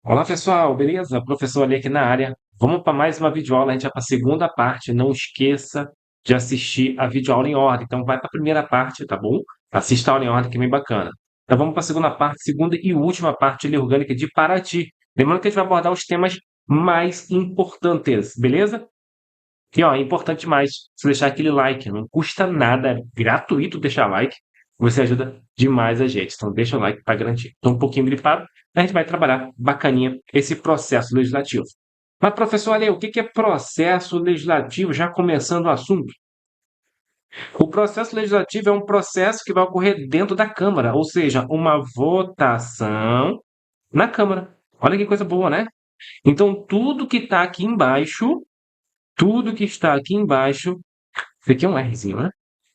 Olá pessoal, beleza? Professor Ali aqui na área. Vamos para mais uma videoaula, a gente vai para a segunda parte. Não esqueça de assistir a videoaula em ordem. Então vai para a primeira parte, tá bom? Assista a aula em ordem que é bem bacana. Então vamos para a segunda parte, segunda e última parte de lei orgânica de Paraty. Lembrando que a gente vai abordar os temas mais importantes, beleza? E ó, é importante demais você deixar aquele like, não custa nada, é gratuito deixar like, você ajuda demais a gente. Então deixa o like para garantir. Estou um pouquinho gripado, a gente vai trabalhar bacaninha esse processo legislativo. Mas, professor, olha aí, o que é processo legislativo? Já começando o assunto. O processo legislativo é um processo que vai ocorrer dentro da Câmara, ou seja, uma votação na Câmara. Olha que coisa boa, né? Então, tudo que está aqui embaixo, tudo que está aqui embaixo, isso aqui é um Rzinho, né?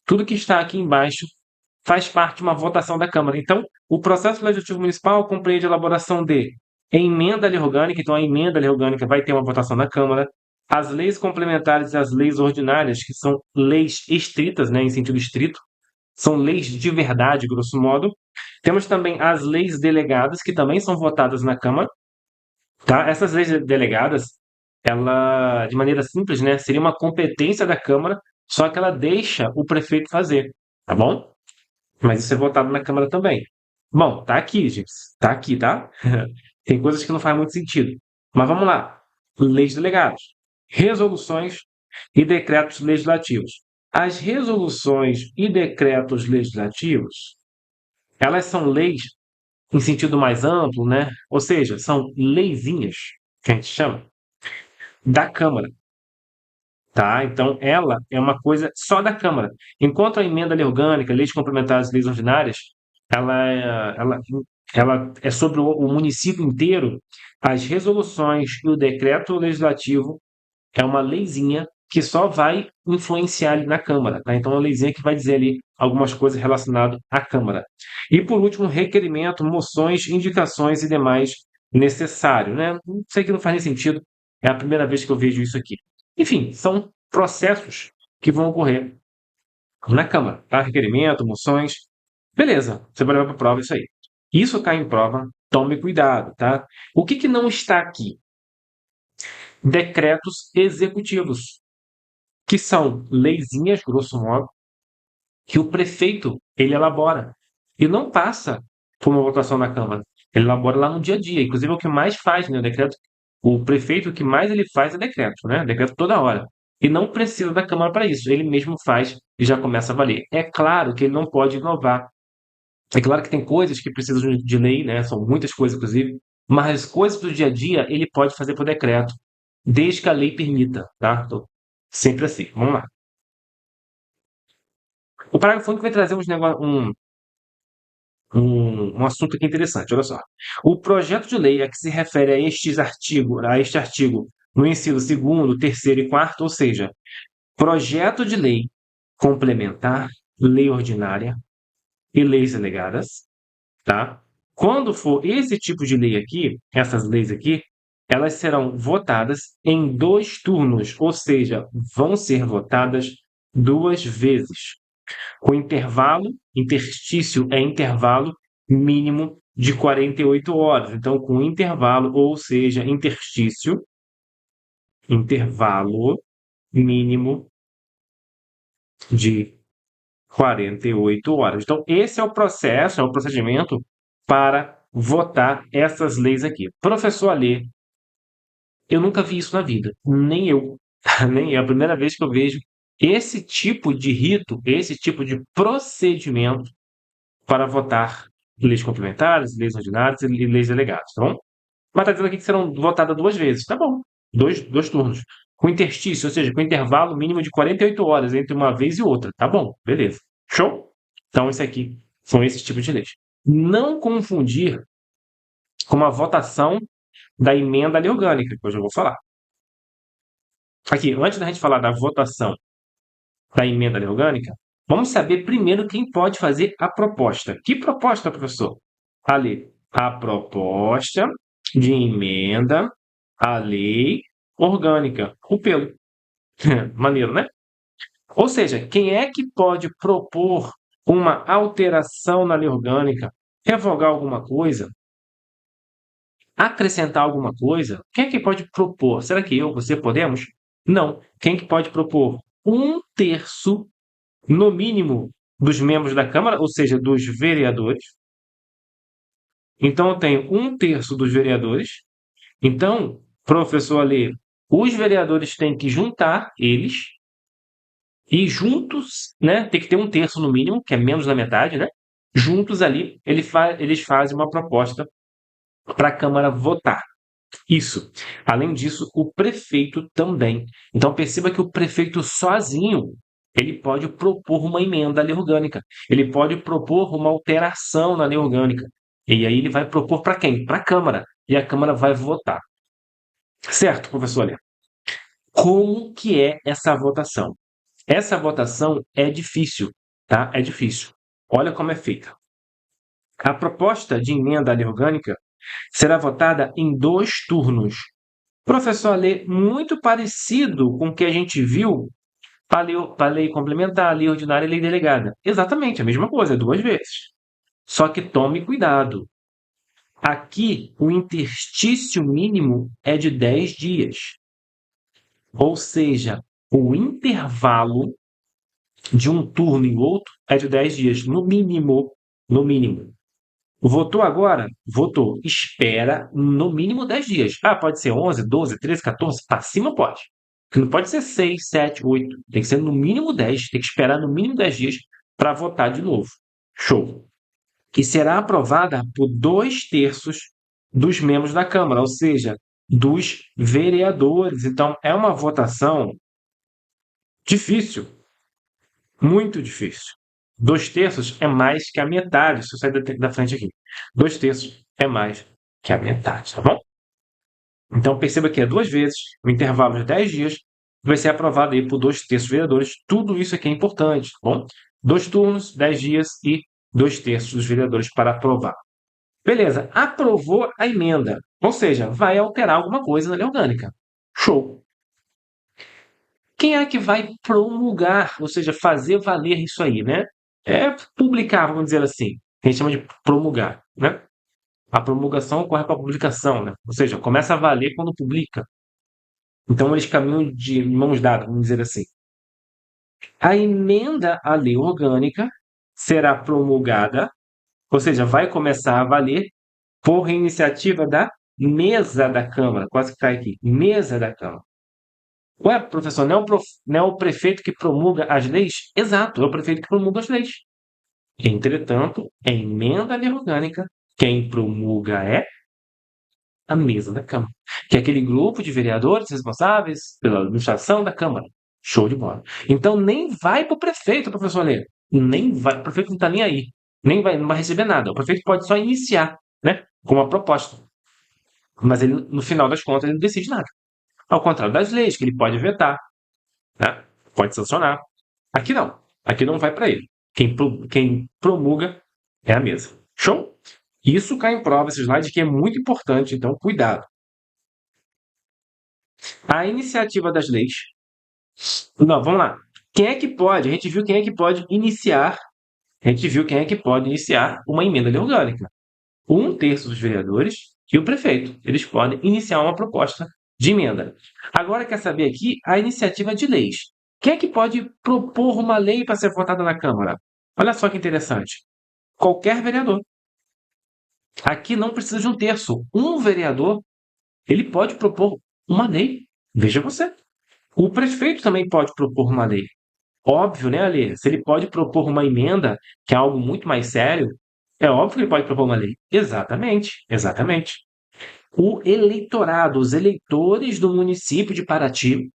Tudo que está aqui embaixo faz parte de uma votação da Câmara. Então, o processo legislativo municipal compreende a elaboração de emenda à lei orgânica, então a emenda à lei orgânica vai ter uma votação na Câmara, as leis complementares e as leis ordinárias, que são leis estritas, né, em sentido estrito, são leis de verdade, grosso modo. Temos também as leis delegadas, que também são votadas na Câmara, tá? Essas leis delegadas, ela, de maneira simples, né, seria uma competência da Câmara, só que ela deixa o prefeito fazer, tá bom? Mas isso é votado na Câmara também. Bom, tá aqui, gente. Tá aqui, tá? Tem coisas que não fazem muito sentido. Mas vamos lá. Leis delegadas, resoluções e decretos legislativos. As resoluções e decretos legislativos, elas são leis em sentido mais amplo, né? Ou seja, são leizinhas, que a gente chama, da Câmara. Tá? Então, ela é uma coisa só da Câmara. Enquanto a emenda à lei orgânica, leis complementares, leis ordinárias, ela é, ela, ela é sobre o município inteiro, as resoluções e o decreto legislativo é uma leizinha que só vai influenciar ali na Câmara. Tá? Então, é uma leizinha que vai dizer ali algumas coisas relacionadas à Câmara. E, por último, requerimento, moções, indicações e demais necessário. Né? Não sei que não faz nem sentido. É a primeira vez que eu vejo isso aqui. Enfim, são processos que vão ocorrer na Câmara, tá? Requerimento, moções. Beleza, você vai levar para a prova isso aí. Isso cai em prova, tome cuidado, tá? O que não está aqui? Decretos executivos, que são leizinhas, grosso modo, que o prefeito ele elabora e não passa por uma votação na Câmara. Ele elabora lá no dia a dia. Inclusive, é o que mais faz, né? O decreto, o prefeito, o que mais ele faz é decreto, né? Decreto toda hora. E não precisa da Câmara para isso. Ele mesmo faz e já começa a valer. É claro que ele não pode inovar. É claro que tem coisas que precisam de lei, né? São muitas coisas, inclusive. Mas as coisas do dia a dia ele pode fazer por decreto, desde que a lei permita, tá? Então, sempre assim. Vamos lá. O parágrafo único vai trazer um assunto aqui interessante, olha só. O projeto de lei a que se refere a este artigo, no inciso segundo, terceiro e quarto, ou seja, projeto de lei complementar, lei ordinária e leis delegadas, tá? Quando for esse tipo de lei aqui, essas leis aqui, elas serão votadas em dois turnos, ou seja, vão ser votadas duas vezes com intervalo, interstício é intervalo mínimo de 48 horas. Então, com intervalo, ou seja, interstício, intervalo mínimo de 48 horas. Então, esse é o processo, é o procedimento para votar essas leis aqui. Professor Alê, eu nunca vi isso na vida, nem eu, nem eu. É a primeira vez que eu vejo esse tipo de rito, esse tipo de procedimento para votar leis complementares, leis ordinárias e leis delegadas, tá bom? Mas está dizendo aqui que serão votadas duas vezes, tá bom? Dois turnos. Com interstício, ou seja, com intervalo mínimo de 48 horas entre uma vez e outra, tá bom? Beleza. Show? Então, esse aqui são esses tipos de leis. Não confundir com a votação da emenda à lei orgânica, que hoje eu vou falar. Aqui, antes da gente falar da votação da emenda à lei orgânica, vamos saber primeiro quem pode fazer a proposta. Que proposta, professor? Ali, a proposta de emenda à lei orgânica. O pelo. Maneiro, né? Ou seja, quem é que pode propor uma alteração na lei orgânica, revogar alguma coisa, acrescentar alguma coisa, quem é que pode propor? Será que eu, você podemos? Não. Quem que pode propor? Um terço, no mínimo, dos membros da Câmara, ou seja, dos vereadores. Então, eu tenho um terço dos vereadores. Então, professor Alê, os vereadores têm que juntar eles e juntos, né, tem que ter um terço no mínimo, que é menos da metade, né? Juntos ali, eles fazem uma proposta para a Câmara votar. Isso. Além disso, o prefeito também. Então perceba que o prefeito sozinho, ele pode propor uma emenda à lei orgânica. Ele pode propor uma alteração na lei orgânica. E aí ele vai propor para quem? Para a Câmara. E a Câmara vai votar. Certo, professor Leandro? Como que é essa votação? Essa votação é difícil, tá? É difícil. Olha como é feita. A proposta de emenda à lei orgânica será votada em 2 turnos. Professor Alê, muito parecido com o que a gente viu para a lei complementar, a lei ordinária e a lei delegada. Exatamente, a mesma coisa, 2 vezes. Só que tome cuidado. Aqui, o interstício mínimo é de 10 dias. Ou seja, o intervalo de um turno e outro é de 10 dias, no mínimo. No mínimo. Votou agora? Votou. Espera no mínimo 10 dias. Ah, pode ser 11, 12, 13, 14. Para cima pode. Que não pode ser 6, 7, 8. Tem que ser no mínimo 10. Tem que esperar no mínimo 10 dias para votar de novo. Show. E será aprovada por 2 terços dos membros da Câmara, ou seja, dos vereadores. Então, é uma votação difícil, muito difícil. 2 terços é mais que a metade, se eu sair da frente aqui. 2 terços é mais que a metade, tá bom? Então perceba que é 2 vezes, o intervalo de 10 dias, vai ser aprovado aí por 2 terços dos vereadores. Tudo isso aqui é importante, tá bom? 2 turnos, 10 dias e 2 terços dos vereadores para aprovar. Beleza, aprovou a emenda, ou seja, vai alterar alguma coisa na lei orgânica. Show! Quem é que vai promulgar, ou seja, fazer valer isso aí, né? É publicar, vamos dizer assim. Que a gente chama de promulgar, né? A promulgação ocorre para a publicação, né? Ou seja, começa a valer quando publica. Então eles caminham de mãos dadas, vamos dizer assim. A emenda à lei orgânica será promulgada, ou seja, vai começar a valer por iniciativa da mesa da Câmara. Quase que cai aqui. Mesa da Câmara. Ué, professor, não é o prefeito que promulga as leis? Exato, é o prefeito que promulga as leis. Entretanto, a emenda à lei orgânica, quem promulga é a mesa da Câmara, que é aquele grupo de vereadores responsáveis pela administração da Câmara. Show de bola. Então nem vai para o prefeito, professor Lê. Nem vai, o prefeito não está nem aí. Nem vai, não vai receber nada. O prefeito pode só iniciar, né? Com uma proposta. Mas ele, no final das contas, ele não decide nada. Ao contrário das leis, que ele pode vetar, né? Pode sancionar. Aqui não. Aqui não vai para ele. Quem promulga é a mesa. Show? Isso cai em prova, esse slide que é muito importante, então cuidado. A iniciativa das leis. Não, vamos lá. Quem é que pode? A gente viu quem é que pode iniciar. A gente viu quem é que pode iniciar uma emenda lei orgânica. 1 terço dos vereadores e o prefeito. Eles podem iniciar uma proposta de emenda. Agora quer saber aqui a iniciativa de leis. Quem é que pode propor uma lei para ser votada na Câmara? Olha só que interessante. Qualquer vereador. Aqui não precisa de 1 terço. Um vereador, ele pode propor uma lei. Veja você. O prefeito também pode propor uma lei. Óbvio, né, Alê? Se ele pode propor uma emenda, que é algo muito mais sério, é óbvio que ele pode propor uma lei. Exatamente, exatamente. O eleitorado, os eleitores do município de Paraty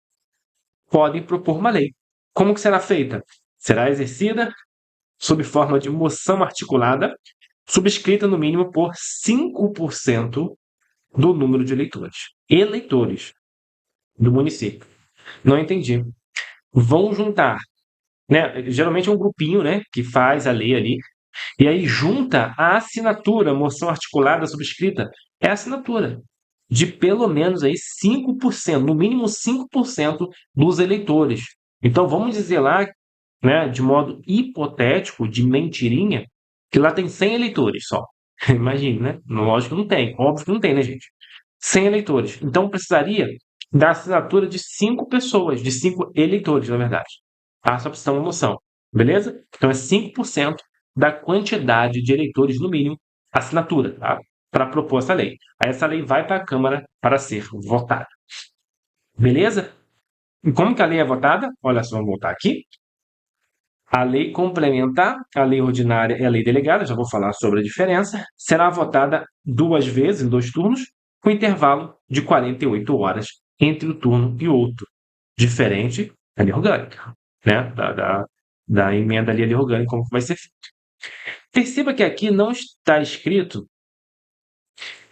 podem propor uma lei. Como que será feita? Será exercida sob forma de moção articulada, subscrita no mínimo por 5% do número de eleitores. Eleitores do município. Não entendi. Vão juntar, né? Geralmente é um grupinho, né, que faz a lei ali, e aí junta a assinatura, moção articulada subscrita, é a assinatura de pelo menos aí 5%, no mínimo 5% dos eleitores. Então vamos dizer lá, né, de modo hipotético, de mentirinha, que lá tem 100 eleitores só. Imagine, né? Lógico que não tem. Óbvio que não tem, né, gente? 100 eleitores. Então, precisaria da assinatura de 5 pessoas, de 5 eleitores, na verdade. Tá? Só para você ter uma noção. Beleza? Então, é 5% da quantidade de eleitores, no mínimo, assinatura, tá? Para propor essa lei. Aí, essa lei vai para a Câmara para ser votada. Beleza? E como que a lei é votada? Olha só, vamos voltar aqui. A lei complementar, a lei ordinária e a lei delegada, já vou falar sobre a diferença, será votada 2 vezes, em 2 turnos, com intervalo de 48 horas entre um turno e outro, diferente da lei orgânica, né? Da emenda ali à lei orgânica, como que vai ser feito. Perceba que aqui não está escrito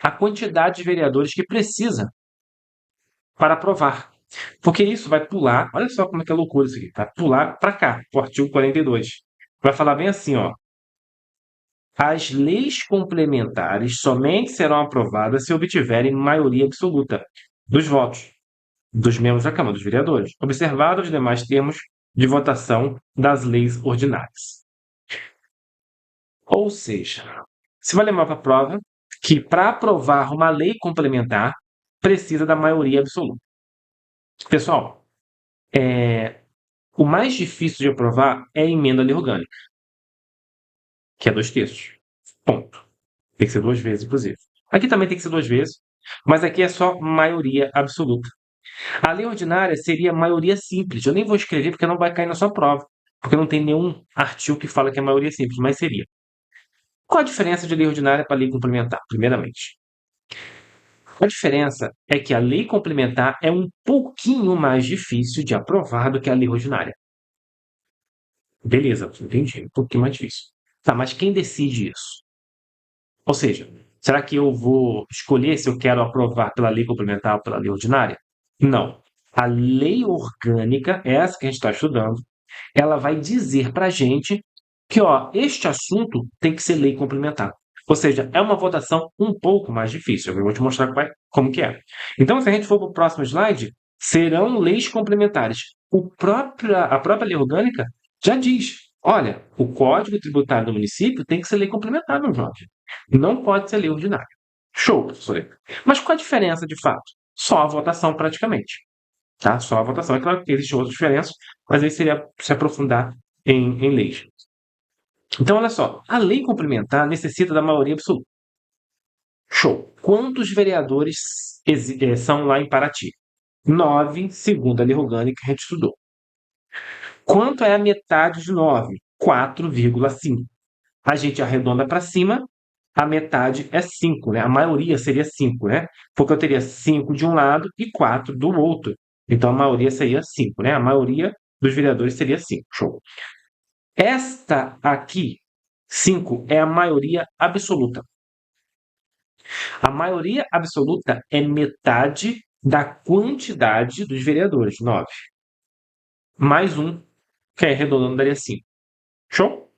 a quantidade de vereadores que precisa para aprovar, porque isso vai pular, olha só como é que é loucura isso aqui, vai pular para cá, para o artigo 42. Vai falar bem assim, ó. As leis complementares somente serão aprovadas se obtiverem maioria absoluta dos votos dos membros da Câmara dos Vereadores, observados os demais termos de votação das leis ordinárias. Ou seja, você vai levar para a prova que para aprovar uma lei complementar precisa da maioria absoluta. Pessoal, o mais difícil de aprovar é a emenda à lei orgânica, que é 2 terços. Ponto. Tem que ser 2 vezes, inclusive. Aqui também tem que ser 2 vezes, mas aqui é só maioria absoluta. A lei ordinária seria maioria simples. Eu nem vou escrever porque não vai cair na sua prova, porque não tem nenhum artigo que fala que é maioria simples, mas seria. Qual a diferença de lei ordinária para lei complementar, primeiramente? A diferença é que a lei complementar é um pouquinho mais difícil de aprovar do que a lei ordinária. Beleza, entendi. Um pouquinho mais difícil. Tá, mas quem decide isso? Ou seja, será que eu vou escolher se eu quero aprovar pela lei complementar ou pela lei ordinária? Não. A lei orgânica, essa que a gente está estudando, ela vai dizer para a gente que, ó, este assunto tem que ser lei complementar. Ou seja, é uma votação um pouco mais difícil. Eu vou te mostrar como que é. Então, se a gente for para o próximo slide, serão leis complementares. A própria lei orgânica já diz, olha, o Código Tributário do município tem que ser lei complementar, meu jovem. Não pode ser lei ordinária. Show, professor. Mas qual a diferença de fato? Só a votação, praticamente. Tá? Só a votação. É claro que existem outras diferenças, mas aí seria se aprofundar em leis. Então, olha só, a lei complementar necessita da maioria absoluta. Show. Quantos vereadores são lá em Paraty? 9, segundo a lei orgânica que a gente estudou. Quanto é a metade de 9? 4,5. A gente arredonda para cima, a metade é 5, né? A maioria seria 5, né? Porque eu teria 5 de um lado e 4 do outro. Então a maioria seria 5, né? A maioria dos vereadores seria 5. Show. Esta aqui, 5, é a maioria absoluta. A maioria absoluta é metade da quantidade dos vereadores, 9. Mais um, que é arredondando daria 5. Show?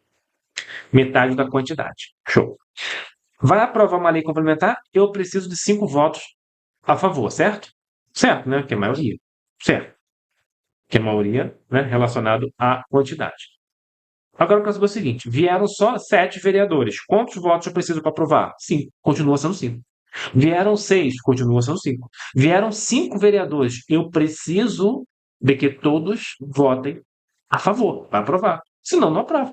Metade da quantidade. Show. Vai aprovar uma lei complementar? Eu preciso de 5 votos a favor, certo? Certo, né? Que é a maioria. Certo. Que é a maioria, né? Relacionado à quantidade. Agora eu quero saber o seguinte: vieram só 7 vereadores. Quantos votos eu preciso para aprovar? 5. Continua sendo 5. Vieram 6. Continua sendo 5. Vieram 5 vereadores. Eu preciso de que todos votem a favor para aprovar. Senão, não aprova.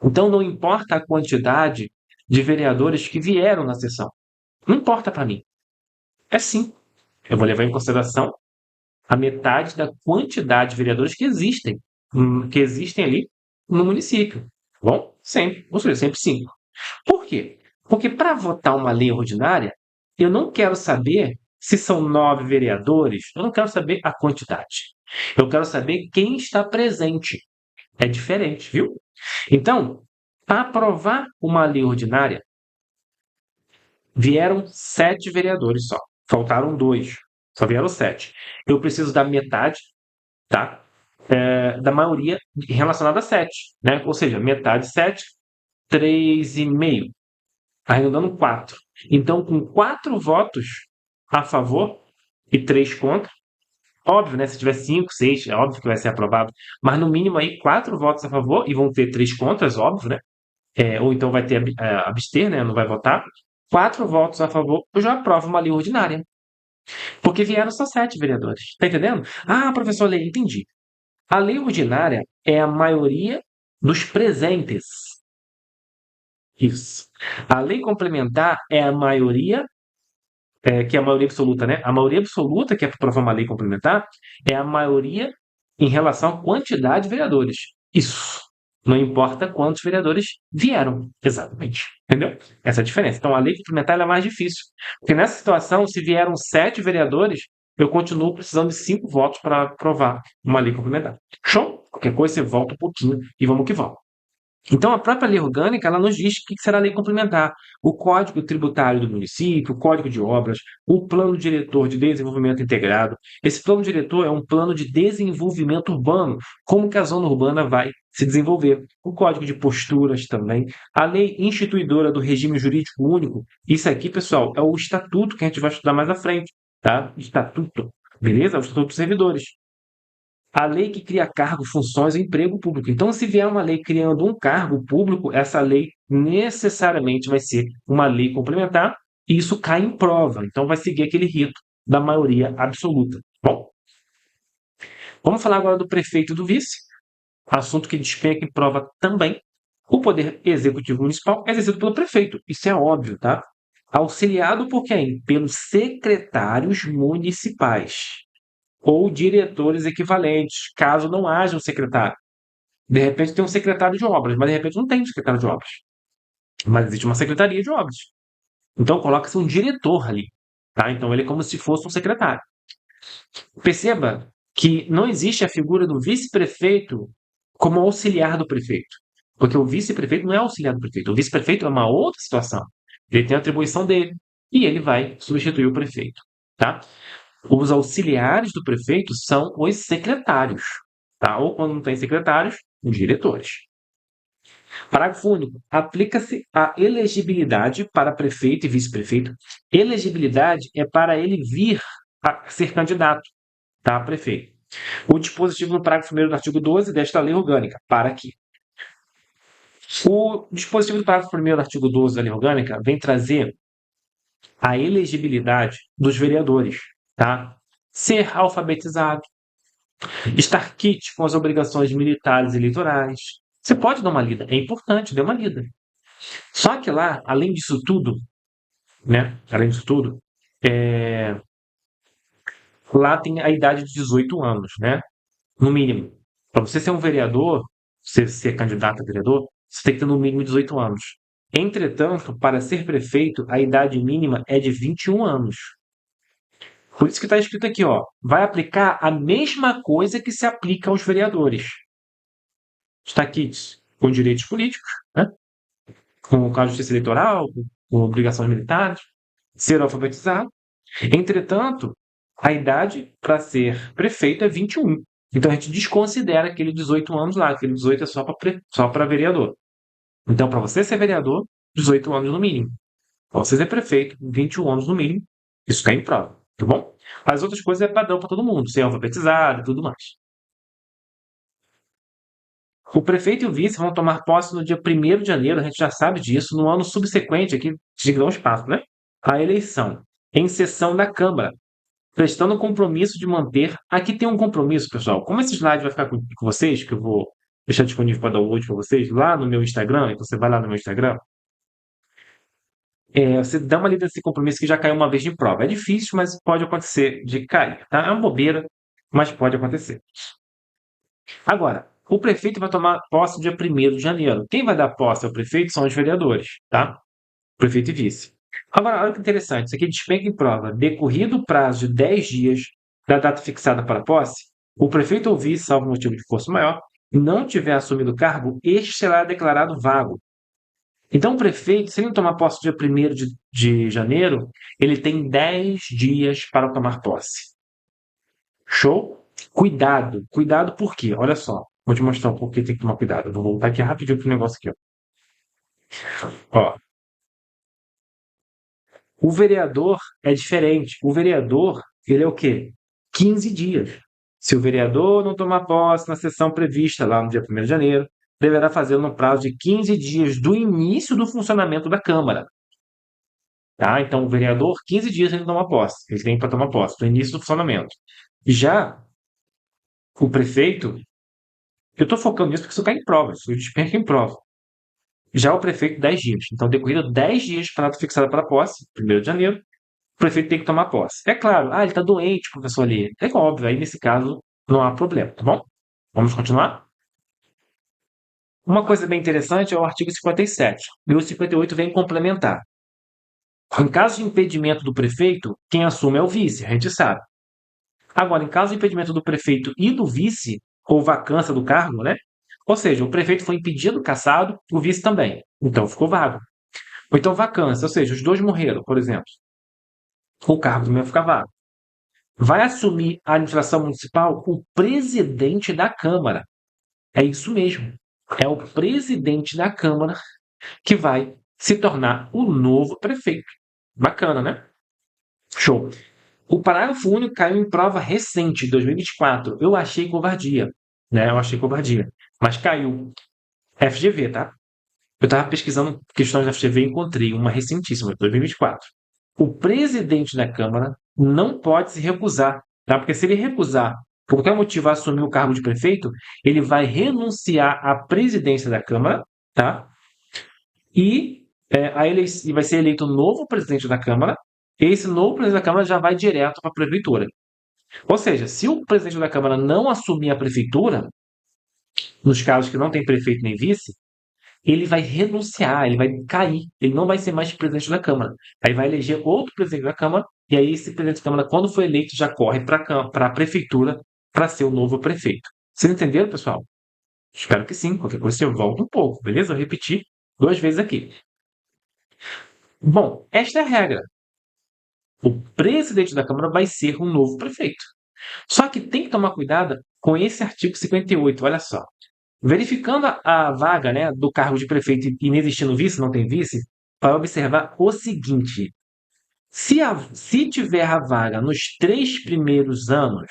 Então, não importa a quantidade de vereadores que vieram na sessão. Não importa para mim. É sim. Eu vou levar em consideração a metade da quantidade de vereadores que existem ali no município. Tá bom? Sempre. Ou seja, sempre 5. Por quê? Porque para votar uma lei ordinária, eu não quero saber se são 9 vereadores, eu não quero saber a quantidade. Eu quero saber quem está presente. É diferente, viu? Então, para aprovar uma lei ordinária, vieram 7 vereadores só. Faltaram 2. Só vieram 7. Eu preciso da metade, tá? Da maioria relacionada a 7, né? Ou seja, metade 7, 3,5. Arredondando 4. Então, com 4 votos a favor e 3 contra, óbvio, né? Se tiver 5, 6, é óbvio que vai ser aprovado. Mas no mínimo aí 4 votos a favor e vão ter 3 contras, óbvio, né? ou então vai ter abster, né, não vai votar, 4 votos a favor, eu já aprovo uma lei ordinária. Porque vieram só 7 vereadores. Tá entendendo? Ah, professor Lei, entendi. A lei ordinária é a maioria dos presentes. Isso. A lei complementar é a maioria, que é a maioria absoluta, né? A maioria absoluta, que é para aprovar uma lei complementar, é a maioria em relação à quantidade de vereadores. Isso. Não importa quantos vereadores vieram. Exatamente. Entendeu? Essa é a diferença. Então, a lei complementar ela é mais difícil. Porque nessa situação, se vieram 7 vereadores, eu continuo precisando de 5 votos para aprovar uma lei complementar. Show? Qualquer coisa, você volta um pouquinho e vamos que vamos. Então, a própria lei orgânica, ela nos diz o que será a lei complementar. O Código Tributário do município, o Código de Obras, o Plano Diretor de Desenvolvimento Integrado. Esse plano diretor é um plano de desenvolvimento urbano, como que a zona urbana vai se desenvolver. O Código de Posturas também. A lei instituidora do regime jurídico único. Isso aqui, pessoal, é o estatuto que a gente vai estudar mais à frente, tá? Estatuto. Beleza? É o Estatuto dos Servidores. A lei que cria cargo, funções e emprego público. Então, se vier uma lei criando um cargo público, essa lei necessariamente vai ser uma lei complementar e isso cai em prova. Então, vai seguir aquele rito da maioria absoluta. Bom, vamos falar agora do prefeito e do vice, assunto que despenca em prova também. O poder executivo municipal é exercido pelo prefeito, isso é óbvio, tá? Auxiliado por quem? Pelos secretários municipais ou diretores equivalentes, caso não haja um secretário. De repente tem um secretário de obras, mas de repente não tem um secretário de obras. Mas existe uma secretaria de obras. Então coloca-se um diretor ali. Tá? Então ele é como se fosse um secretário. Perceba que não existe a figura do vice-prefeito como auxiliar do prefeito. Porque o vice-prefeito não é auxiliar do prefeito. O vice-prefeito é uma outra situação. Ele tem a atribuição dele e ele vai substituir o prefeito. Tá? Os auxiliares do prefeito são os secretários. Tá? Ou quando não tem secretários, os diretores. Parágrafo único. Aplica-se a elegibilidade para prefeito e vice-prefeito. Elegibilidade é para ele vir a ser candidato, tá, a prefeito. O dispositivo no parágrafo 1º do artigo 12 desta lei orgânica. Para aqui. O dispositivo do parágrafo 1º do artigo 12 da lei orgânica vem trazer a elegibilidade dos vereadores, tá? Ser alfabetizado, estar quite com as obrigações militares e eleitorais. Você pode dar uma lida, é importante, dê uma lida. Só que lá, além disso tudo, né? Além disso tudo, é, lá tem a idade de 18 anos, né? No mínimo. Para você ser um vereador, você ser candidato a vereador, você tem que ter no mínimo 18 anos. Entretanto, para ser prefeito, a idade mínima é de 21 anos. Por isso que está escrito aqui, ó, vai aplicar a mesma coisa que se aplica aos vereadores. Está aqui com direitos políticos, né? Com a justiça eleitoral, com obrigações militares, ser alfabetizado. Entretanto, a idade para ser prefeito é 21. Então a gente desconsidera aquele 18 anos lá, aquele 18 é só para vereador. Então, para você ser vereador, 18 anos no mínimo. Para você ser prefeito, 21 anos no mínimo. Isso está em prova, tá bom? As outras coisas é padrão para todo mundo, ser alfabetizado e tudo mais. O prefeito e o vice vão tomar posse no dia 1º de janeiro, a gente já sabe disso, no ano subsequente, aqui, de dar um espaço, né? A eleição, em sessão da Câmara, prestando o compromisso de manter. Aqui tem um compromisso, pessoal. Como esse slide vai ficar com vocês, que eu vou deixar disponível para download para vocês, lá no meu Instagram, então você vai lá no meu Instagram, você dá uma lida nesse compromisso que já caiu uma vez de prova. É difícil, mas pode acontecer de cair, tá? É uma bobeira, mas pode acontecer. Agora, o prefeito vai tomar posse dia 1º de janeiro. Quem vai dar posse ao prefeito são os vereadores, tá? Prefeito e vice. Agora, olha que interessante, isso aqui despenca em prova. Decorrido o prazo de 10 dias da data fixada para a posse, o prefeito ou vice, salvo motivo de força maior, não tiver assumido o cargo, este será declarado vago. Então, o prefeito, se ele não tomar posse dia 1º de janeiro, ele tem 10 dias para tomar posse. Show? Cuidado. Cuidado por quê? Olha só. Vou te mostrar por que tem que tomar cuidado. Vou voltar aqui rapidinho pro negócio aqui, ó. Ó, o vereador é diferente. O vereador, ele é o quê? 15 dias. Se o vereador não tomar posse na sessão prevista lá no dia 1º de janeiro, deverá fazer no prazo de 15 dias do início do funcionamento da Câmara. Tá? Então, o vereador, 15 dias ele toma posse. Ele tem para tomar posse, do início do funcionamento. Já o prefeito, eu estou focando nisso porque isso cai em prova, isso despenca em prova. Já o prefeito, 10 dias. Então, decorrido 10 dias para a data fixada para a posse, 1º de janeiro, o prefeito tem que tomar posse. É claro, ele está doente, professor ali. É óbvio, aí nesse caso não há problema, tá bom? Vamos continuar? Uma coisa bem interessante é o artigo 57. E o 58 vem complementar. Em caso de impedimento do prefeito, quem assume é o vice, a gente sabe. Agora, em caso de impedimento do prefeito e do vice, ou vacância do cargo, né? Ou seja, o prefeito foi impedido, cassado, o vice também. Então ficou vago. Ou então vacância, ou seja, os dois morreram, por exemplo. O cargo também vai ficar vago. Vai assumir a administração municipal o presidente da Câmara. É isso mesmo. É o presidente da Câmara que vai se tornar o novo prefeito. Bacana, né? Show. O parágrafo único caiu em prova recente, 2024. Eu achei covardia, né? Eu achei covardia. Mas caiu. FGV, tá? Eu estava pesquisando questões da FGV e encontrei uma recentíssima, 2024. O presidente da Câmara não pode se recusar, tá? Porque se ele recusar, por qualquer motivo, a assumir o cargo de prefeito, ele vai renunciar à presidência da Câmara, tá? E e vai ser eleito um novo presidente da Câmara. E esse novo presidente da Câmara já vai direto para a prefeitura. Ou seja, se o presidente da Câmara não assumir a prefeitura, nos casos que não tem prefeito nem vice, ele vai renunciar, ele vai cair, ele não vai ser mais presidente da Câmara. Aí vai eleger outro presidente da Câmara, e aí esse presidente da Câmara, quando for eleito, já corre para a prefeitura para ser o novo prefeito. Vocês entenderam, pessoal? Espero que sim. Qualquer coisa você volta um pouco, beleza? Eu repeti 2 vezes aqui. Bom, esta é a regra. O presidente da Câmara vai ser o novo prefeito. Só que tem que tomar cuidado com esse artigo 58, olha só. Verificando a vaga, né, do cargo de prefeito e inexistindo vice, não tem vice, vai observar o seguinte: se tiver a vaga nos 3 primeiros anos,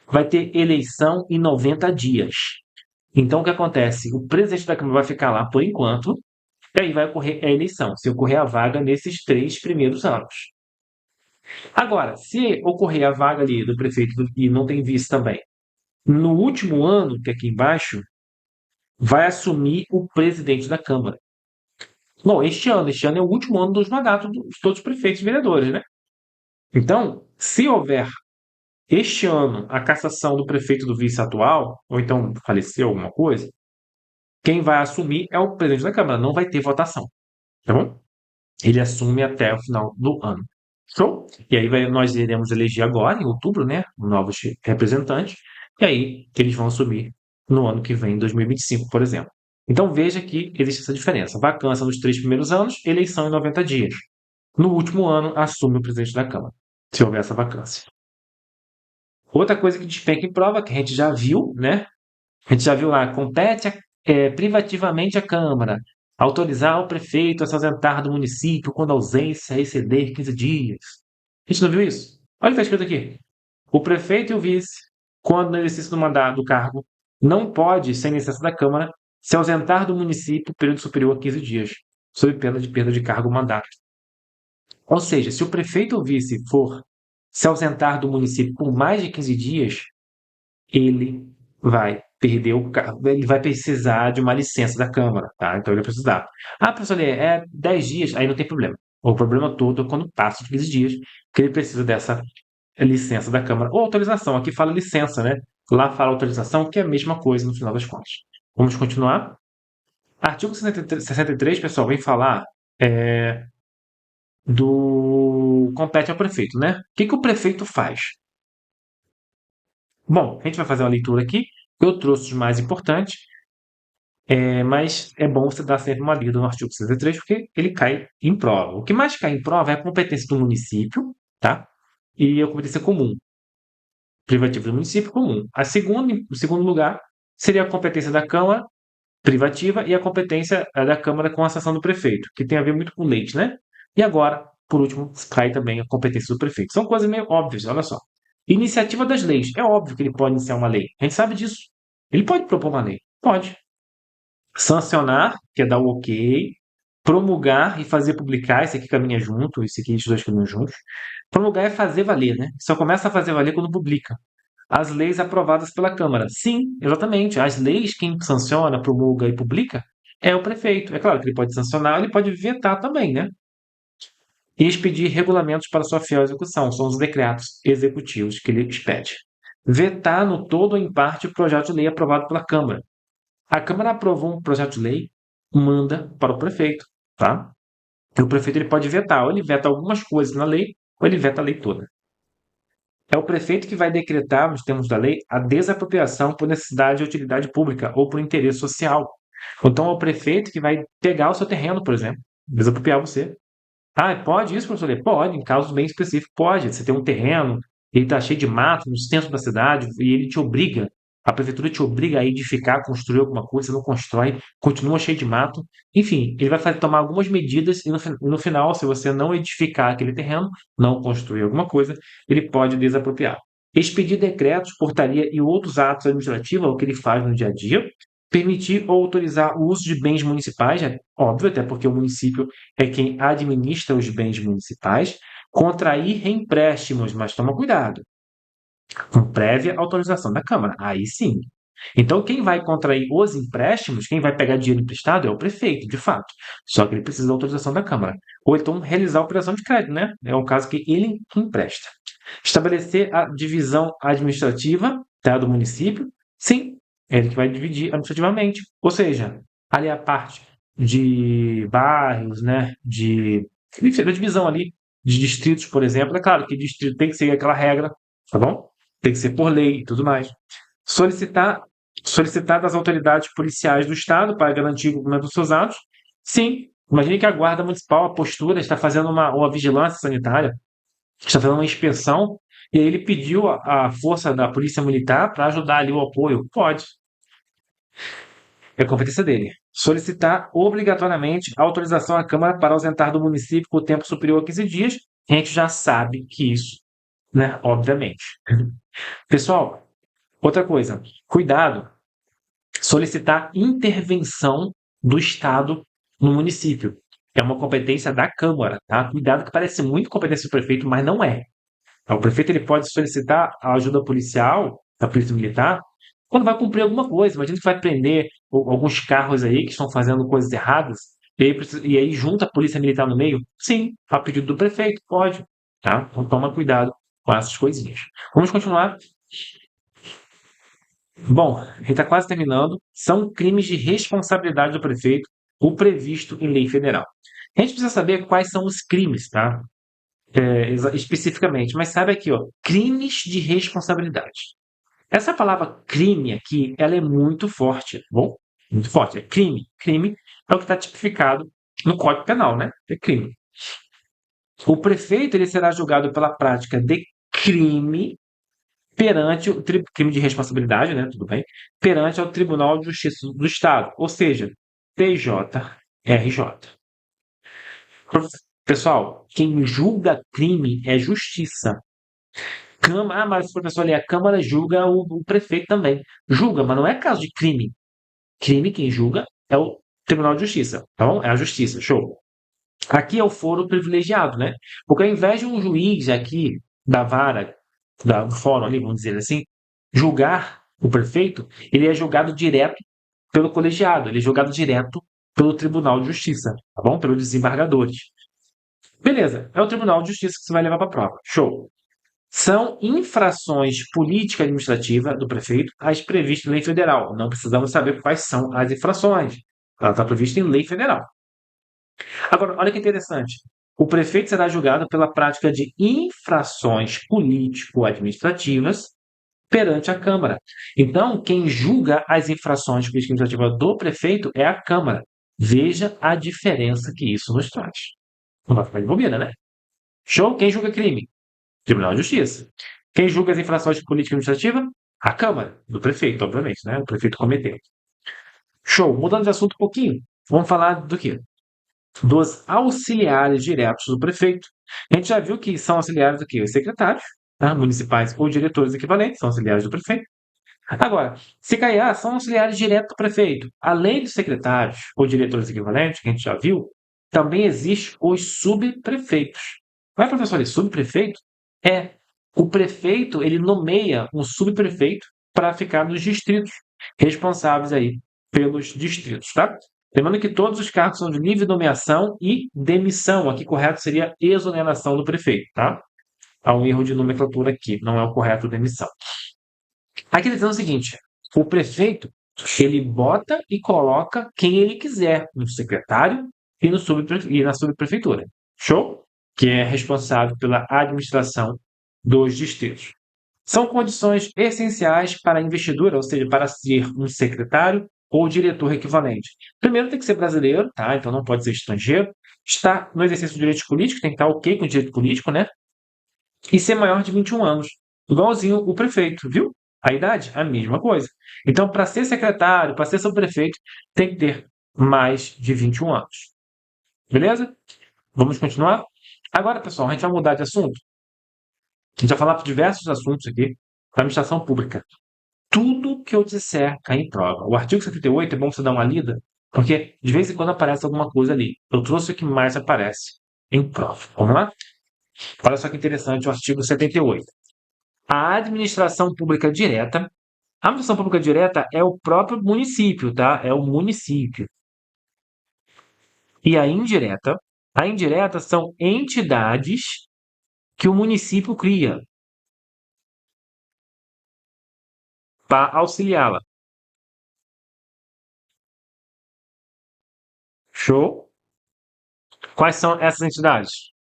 vai ter eleição em 90 dias. Então, o que acontece? O presidente da Câmara vai ficar lá por enquanto, e aí vai ocorrer a eleição, se ocorrer a vaga nesses 3 primeiros anos. Agora, se ocorrer a vaga ali do prefeito e não tem vice também, no último ano, que é aqui embaixo, vai assumir o presidente da Câmara. Bom, este ano é o último ano dos mandatos de todos os prefeitos e vereadores, né? Então, se houver este ano a cassação do prefeito do vice atual, ou então faleceu alguma coisa, quem vai assumir é o presidente da Câmara, não vai ter votação, tá bom? Ele assume até o final do ano. Show? E aí nós iremos eleger agora, em outubro, né, novos representantes, e aí eles vão assumir no ano que vem, em 2025, por exemplo. Então veja que existe essa diferença. Vacância nos 3 primeiros anos, eleição em 90 dias. No último ano, assume o presidente da Câmara, se houver essa vacância. Outra coisa que despenca em prova, que a gente já viu, né? A gente já viu lá, compete privativamente à Câmara autorizar o prefeito a se ausentar do município quando a ausência exceder 15 dias. A gente não viu isso? Olha o que está escrito aqui. O prefeito e o vice, quando no exercício do mandato do cargo, não pode, sem licença da Câmara, se ausentar do município período superior a 15 dias, sob pena de perda de cargo ou mandato. Ou seja, se o prefeito ou vice for se ausentar do município por mais de 15 dias, ele vai perder o cargo, ele vai precisar de uma licença da Câmara, tá? Então ele vai precisar. Professor, é 10 dias, aí não tem problema. O problema todo é quando passa de 15 dias, que ele precisa dessa licença da Câmara. Ou autorização, aqui fala licença, né? Lá fala autorização, que é a mesma coisa no final das contas. Vamos continuar? Artigo 63, pessoal, vem falar do compete ao prefeito, né? O que o prefeito faz? Bom, a gente vai fazer uma leitura aqui. Eu trouxe os mais importantes, mas é bom você dar sempre uma lida no artigo 63, porque ele cai em prova. O que mais cai em prova é a competência do município, tá? E a competência comum, privativa do município comum. O segundo lugar seria a competência da Câmara privativa e a competência da Câmara com a sanção do prefeito, que tem a ver muito com leite, né? E agora, por último, cai também a competência do prefeito. São coisas meio óbvias, olha só. Iniciativa das leis. É óbvio que ele pode iniciar uma lei. A gente sabe disso. Ele pode propor uma lei. Pode. Sancionar, que é dar o ok. Promulgar e fazer publicar, esse aqui caminha junto, esse aqui, esses dois caminham juntos. Promulgar é fazer valer, né? Só começa a fazer valer quando publica. As leis aprovadas pela Câmara. Sim, exatamente. As leis, quem sanciona, promulga e publica é o prefeito. É claro que ele pode sancionar, ele pode vetar também, né? E expedir regulamentos para sua fiel execução. São os decretos executivos que ele expede. Vetar no todo ou em parte o projeto de lei aprovado pela Câmara. A Câmara aprovou um projeto de lei, manda para o prefeito, tá? E o prefeito ele pode vetar, ou ele veta algumas coisas na lei, ou ele veta a lei toda. É o prefeito que vai decretar, nos termos da lei, a desapropriação por necessidade ou utilidade pública ou por interesse social. Então é o prefeito que vai pegar o seu terreno, por exemplo, desapropriar você. Ah, pode isso, professor? Pode, em casos bem específicos, pode. Você tem um terreno, ele está cheio de mato no centro da cidade e ele te obriga, a prefeitura te obriga a edificar, construir alguma coisa, você não constrói, continua cheio de mato. Enfim, ele vai tomar algumas medidas e no final, se você não edificar aquele terreno, não construir alguma coisa, ele pode desapropriar. Expedir decretos, portaria e outros atos administrativos, é o que ele faz no dia a dia. Permitir ou autorizar o uso de bens municipais, é óbvio, até porque o município é quem administra os bens municipais, contrair empréstimos, mas toma cuidado, com prévia autorização da Câmara. Aí sim. Então, quem vai contrair os empréstimos, quem vai pegar dinheiro emprestado é o prefeito, de fato. Só que ele precisa da autorização da Câmara. Ou então realizar a operação de crédito, né? É um caso que ele empresta. Estabelecer a divisão administrativa, tá, do município. Sim, é ele que vai dividir administrativamente. Ou seja, ali a parte de bairros, né? Enfim, da divisão ali de distritos, por exemplo. É claro que distrito tem que seguir aquela regra, tá bom? Tem que ser por lei e tudo mais. Solicitar, solicitar das autoridades policiais do Estado para garantir o cumprimento dos seus atos. Sim, imagine que a Guarda Municipal, a postura, está fazendo uma vigilância sanitária, está fazendo uma inspeção, e aí ele pediu a força da Polícia Militar para ajudar ali o apoio. Pode, é competência dele. Solicitar obrigatoriamente autorização à Câmara para ausentar do município por tempo superior a 15 dias. A gente já sabe que isso, né, obviamente. Pessoal, outra coisa, cuidado, solicitar intervenção do Estado no município. É uma competência da Câmara, tá? Cuidado que parece muito competência do prefeito, mas não é. O prefeito ele pode solicitar a ajuda policial, da polícia militar, quando vai cumprir alguma coisa. Imagina que vai prender alguns carros aí que estão fazendo coisas erradas, e aí junta a polícia militar no meio? Sim, a pedido do prefeito, pode. Tá? Então toma cuidado com essas coisinhas. Vamos continuar. Bom, a gente está quase terminando. São crimes de responsabilidade do prefeito, o previsto em lei federal. A gente precisa saber quais são os crimes, tá? Especificamente, mas sabe aqui, ó, crimes de responsabilidade. Essa palavra crime aqui, ela é muito forte, tá bom? Muito forte, é crime. Crime é o que está tipificado no Código Penal, né? É crime. O prefeito ele será julgado pela prática de crime perante o crime de responsabilidade, né? Tudo bem? Perante o Tribunal de Justiça do Estado, ou seja, TJRJ. Pessoal, quem julga crime é justiça. Mas o professor ali, a Câmara julga o prefeito também. Julga, mas não é caso de crime. Crime, quem julga é o Tribunal de Justiça. Tá bom? É a Justiça. Show. Aqui é o foro privilegiado, né? Porque ao invés de um juiz aqui da vara, do fórum ali, vamos dizer assim, julgar o prefeito, ele é julgado direto pelo colegiado, ele é julgado direto pelo Tribunal de Justiça, tá bom? Pelos desembargadores. Beleza, é o Tribunal de Justiça que você vai levar para a prova. Show. São infrações política administrativa do prefeito as previstas em lei federal. Não precisamos saber quais são as infrações. Ela está prevista em lei federal. Agora, olha que interessante. O prefeito será julgado pela prática de infrações político-administrativas perante a Câmara. Então, quem julga as infrações político-administrativas do prefeito é a Câmara. Veja a diferença que isso nos traz. Não vai ficar de bobeira, né? Show? Quem julga crime? Tribunal de Justiça. Quem julga as infrações de política administrativa? A Câmara, do prefeito, obviamente, né? O prefeito cometeu. Show. Mudando de assunto um pouquinho, vamos falar do quê? Dos auxiliares diretos do prefeito. A gente já viu que são auxiliares do quê? Os secretários, tá? Municipais ou diretores equivalentes, são auxiliares do prefeito. Agora, CKA são auxiliares diretos do prefeito. Além dos secretários ou diretores equivalentes, que a gente já viu, também existem os subprefeitos. Vai, professor, ali, subprefeito? É. O prefeito, ele nomeia um subprefeito para ficar nos distritos, responsáveis aí pelos distritos, tá? Lembrando que todos os cargos são de livre nomeação e demissão. Aqui correto seria exoneração do prefeito, tá? Há um erro de nomenclatura aqui, não é o correto demissão. Aqui ele diz o seguinte: o prefeito ele bota e coloca quem ele quiser no secretário e, e na subprefeitura. Show? Que é responsável pela administração dos distritos. São condições essenciais para a investidura, ou seja, para ser um secretário ou diretor equivalente. Primeiro, tem que ser brasileiro, tá? Então não pode ser estrangeiro. Está no exercício de direitos políticos, tem que estar ok com o direito político, né? E ser maior de 21 anos. Igualzinho o prefeito, viu? A idade, a mesma coisa. Então, para ser secretário, para ser subprefeito, tem que ter mais de 21 anos. Beleza? Vamos continuar? Agora, pessoal, a gente vai mudar de assunto. A gente vai falar de diversos assuntos aqui da administração pública. Tudo que eu disser cai em prova. O artigo 78 é bom você dar uma lida, porque de vez em quando aparece alguma coisa ali. Eu trouxe o que mais aparece em prova. Vamos lá? Olha só que interessante o artigo 78. A administração pública direta. A administração pública direta é o próprio município, tá? É o município. E a indireta são entidades que o município cria para auxiliá-la. Show? Quais são essas entidades?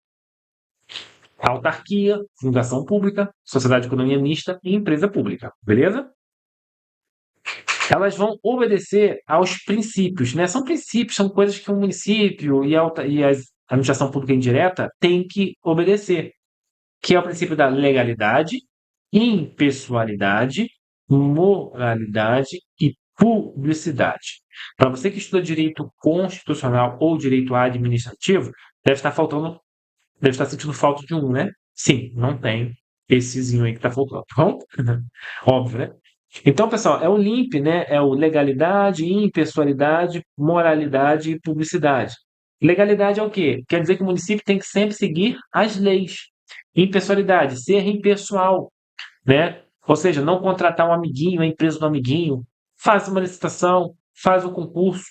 Autarquia, fundação pública, sociedade de economia mista e empresa pública. Beleza? Elas vão obedecer aos princípios, né? São princípios, são coisas que o município e a administração pública indireta têm que obedecer, que é o princípio da legalidade, impessoalidade, moralidade e publicidade. Para você que estuda direito constitucional ou direito administrativo, deve estar sentindo falta de um, né? Sim, não tem essezinho aí que está faltando, tá bom? Óbvio, né? Então, pessoal, é o LIMP, né? É o legalidade, impessoalidade, moralidade e publicidade. Legalidade é o quê? Quer dizer que o município tem que sempre seguir as leis. Impessoalidade, ser impessoal, né? Ou seja, não contratar um amiguinho, a empresa do amiguinho, faz uma licitação, faz o concurso.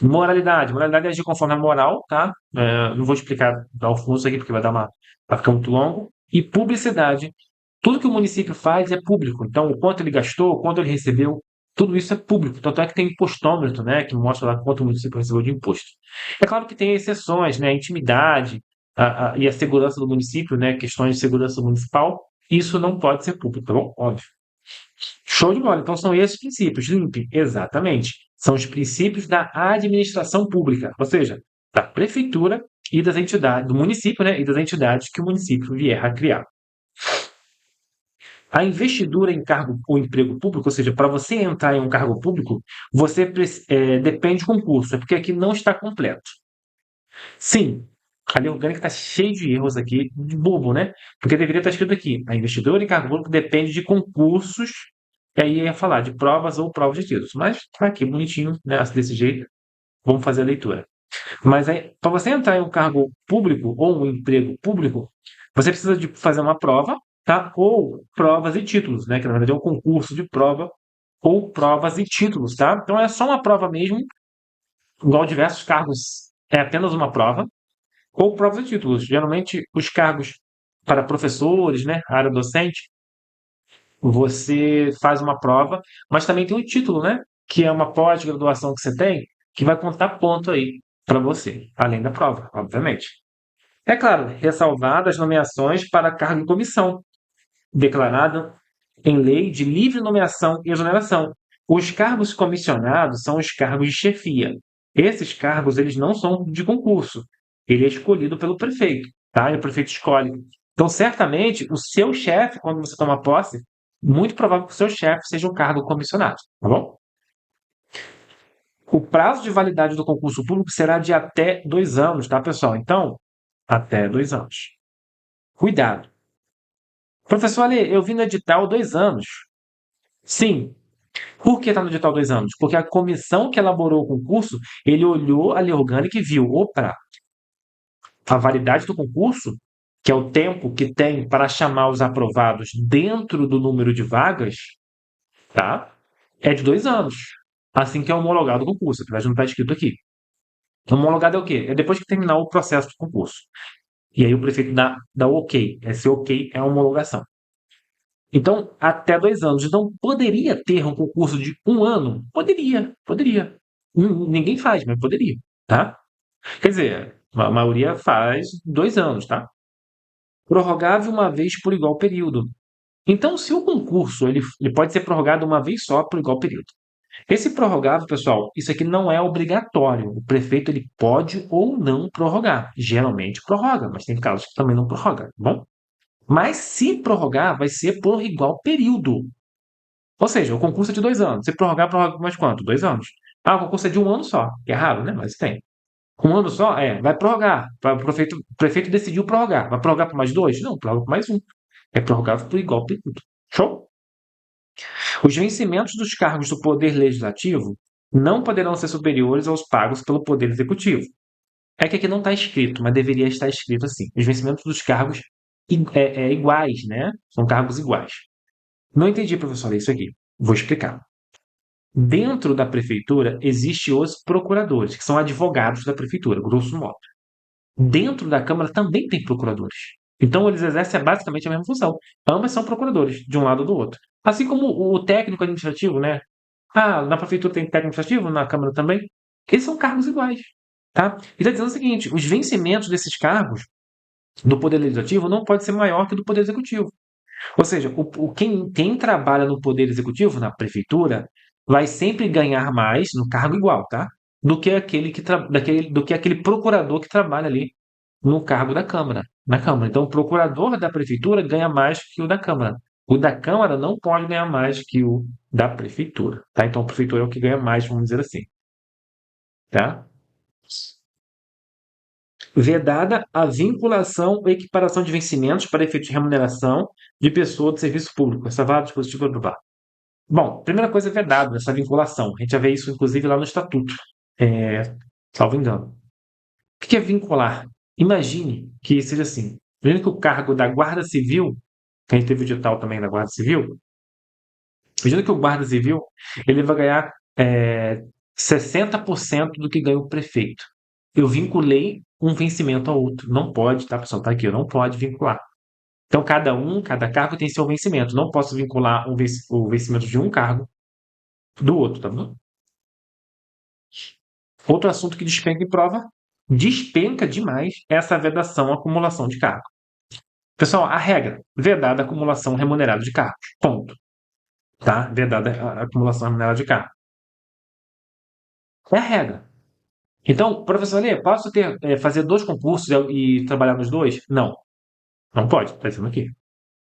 Moralidade. Moralidade é agir conforme a moral, tá? Não vou explicar ao fundo aqui, porque vai ficar muito longo. E publicidade. Tudo que o município faz é público. Então, o quanto ele gastou, o quanto ele recebeu, tudo isso é público. Tanto é que tem impostômetro, né? Que mostra lá quanto o município recebeu de imposto. É claro que tem exceções, né? A intimidade e a segurança do município, né? Questões de segurança municipal. Isso não pode ser público, tá bom? Óbvio. Show de bola. Então são esses princípios. LIMP, exatamente. São os princípios da administração pública, ou seja, da prefeitura e das entidades, do município, né? E das entidades que o município vier a criar. A investidura em cargo ou emprego público, ou seja, para você entrar em um cargo público, você depende de concurso, é porque aqui não está completo. Sim, a lei orgânica está cheia de erros aqui, de bobo, né? Porque deveria estar escrito aqui: a investidura em cargo público depende de concursos, e aí ia falar de provas ou provas de títulos. Mas tá aqui bonitinho, né? Desse jeito, vamos fazer a leitura. Mas aí, para você entrar em um cargo público ou um emprego público, você precisa de fazer uma prova, tá? Ou provas e títulos, né? Que na verdade é um concurso de prova ou provas e títulos, tá? Então é só uma prova mesmo, igual diversos cargos, é apenas uma prova, ou provas e títulos. Geralmente os cargos para professores, né? A área docente, você faz uma prova, mas também tem um título, né? Que é uma pós-graduação que você tem, que vai contar ponto aí para você, além da prova, obviamente. É claro, ressalvadas as nomeações para cargo em comissão, declarado em lei de livre nomeação e exoneração. Os cargos comissionados são os cargos de chefia. Esses cargos eles não são de concurso. Ele é escolhido pelo prefeito, tá? E o prefeito escolhe. Então, certamente, o seu chefe, quando você toma posse, muito provável que o seu chefe seja um cargo comissionado, tá bom? O prazo de validade do concurso público será de até 2 anos, tá, pessoal? Então, até 2 anos. Cuidado. Professor Ale, eu vi no edital 2 anos. Sim. Por que está no edital 2 anos? Porque a comissão que elaborou o concurso, ele olhou a lei orgânica e viu, opa, a validade do concurso, que é o tempo que tem para chamar os aprovados dentro do número de vagas, tá? É de 2 anos. Assim que é homologado o concurso, apesar de não estar escrito aqui. Homologado é o quê? É depois que terminar o processo do concurso. E aí o prefeito dá o ok. Esse ok é a homologação. Então, até 2 anos. Então, poderia ter um concurso de 1 ano? Poderia, poderia. Ninguém faz, mas poderia, tá? Quer dizer, a maioria faz 2 anos, tá? Prorrogável uma vez por igual período. Então, se o concurso ele pode ser prorrogado uma vez só por igual período. Esse prorrogável, pessoal, isso aqui não é obrigatório. O prefeito ele pode ou não prorrogar. Geralmente prorroga, mas tem casos que também não prorroga, tá bom? Mas se prorrogar, vai ser por igual período. Ou seja, o concurso é de 2 anos. Se prorrogar, prorroga por mais quanto? 2 anos. Ah, o concurso é de 1 ano só. Que é raro, né? Mas tem. 1 ano só? É, vai prorrogar. O prefeito decidiu prorrogar. Vai prorrogar por mais dois? Não, prorroga por mais um. É prorrogável por igual período. Show? Os vencimentos dos cargos do Poder Legislativo não poderão ser superiores aos pagos pelo Poder Executivo. É que aqui não está escrito, mas deveria estar escrito assim. Os vencimentos dos cargos iguais, né? São cargos iguais. Não entendi, professor, isso aqui. Vou explicar. Dentro da prefeitura existem os procuradores, que são advogados da prefeitura, grosso modo. Dentro da Câmara também tem procuradores. Então eles exercem basicamente a mesma função. Ambas são procuradores, de um lado ou do outro. Assim como o técnico administrativo, né? Ah, na prefeitura tem técnico administrativo, na Câmara também. Eles são cargos iguais, tá? E está dizendo o seguinte: os vencimentos desses cargos do Poder Legislativo não pode ser maior que o do Poder Executivo. Ou seja, quem trabalha no Poder Executivo, na prefeitura, vai sempre ganhar mais no cargo igual, tá? Do que aquele procurador que trabalha ali no cargo da Câmara, na Câmara. Então, o procurador da prefeitura ganha mais que o da Câmara. O da Câmara não pode ganhar mais que o da prefeitura, tá? Então, a prefeitura é o que ganha mais, vamos dizer assim, tá? Vedada a vinculação ou equiparação de vencimentos para efeito de remuneração de pessoa do serviço público. Essa vara dispositiva do VAR. Bom, primeira coisa é vedado essa vinculação. A gente já vê isso, inclusive, lá no Estatuto, salvo engano. O que é vincular? Imagine que seja assim. Imagine que o cargo da Guarda Civil, que a gente teve o edital também da Guarda Civil, imagine que o Guarda Civil ele vai ganhar 60% do que ganha o prefeito. Eu vinculei um vencimento ao outro. Não pode, tá, pessoal? Tá aqui, não pode vincular. Então, cada cargo tem seu vencimento. Não posso vincular o vencimento de um cargo do outro, tá bom? Outro assunto que despenca em prova, despenca demais essa vedação à acumulação de cargo. Pessoal, a regra, vedada a acumulação remunerada de cargos. Ponto. Tá? Vedada a acumulação remunerada de cargos. É a regra. Então, professor Lê, posso fazer dois concursos e trabalhar nos dois? Não, não pode, está dizendo aqui.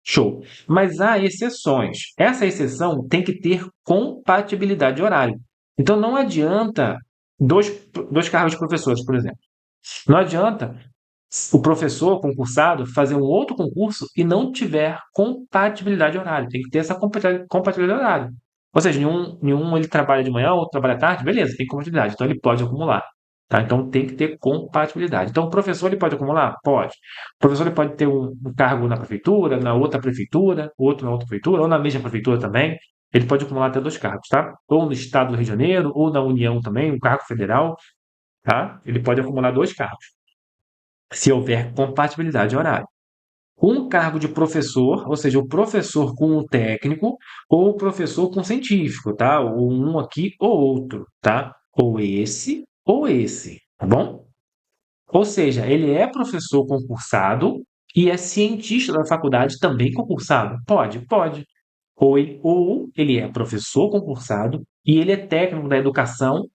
Show. Mas há exceções. Essa exceção tem que ter compatibilidade de horário. Então não adianta dois cargos de professores, por exemplo. Não adianta o professor concursado fazer um outro concurso e não tiver compatibilidade de horário. Tem que ter essa compatibilidade de horário. Ou seja, nenhum ele trabalha de manhã, outro trabalha à tarde, beleza, tem compatibilidade. Então ele pode acumular. Tá? Então tem que ter compatibilidade. Então o professor ele pode acumular? Pode. O professor ele pode ter um cargo na prefeitura, na outra prefeitura, outro na outra prefeitura, ou na mesma prefeitura também. Ele pode acumular até dois cargos, tá? Ou no estado do Rio de Janeiro, ou na União também, um cargo federal, tá? Ele pode acumular dois cargos se houver compatibilidade de horário. Um cargo de professor, ou seja, o professor com o técnico, ou o professor com o científico, tá? Ou um aqui ou outro, tá? Ou esse, tá bom? Ou seja, ele é professor concursado e é cientista da faculdade também concursado. Pode, pode. Ou ele é professor concursado e ele é técnico da educação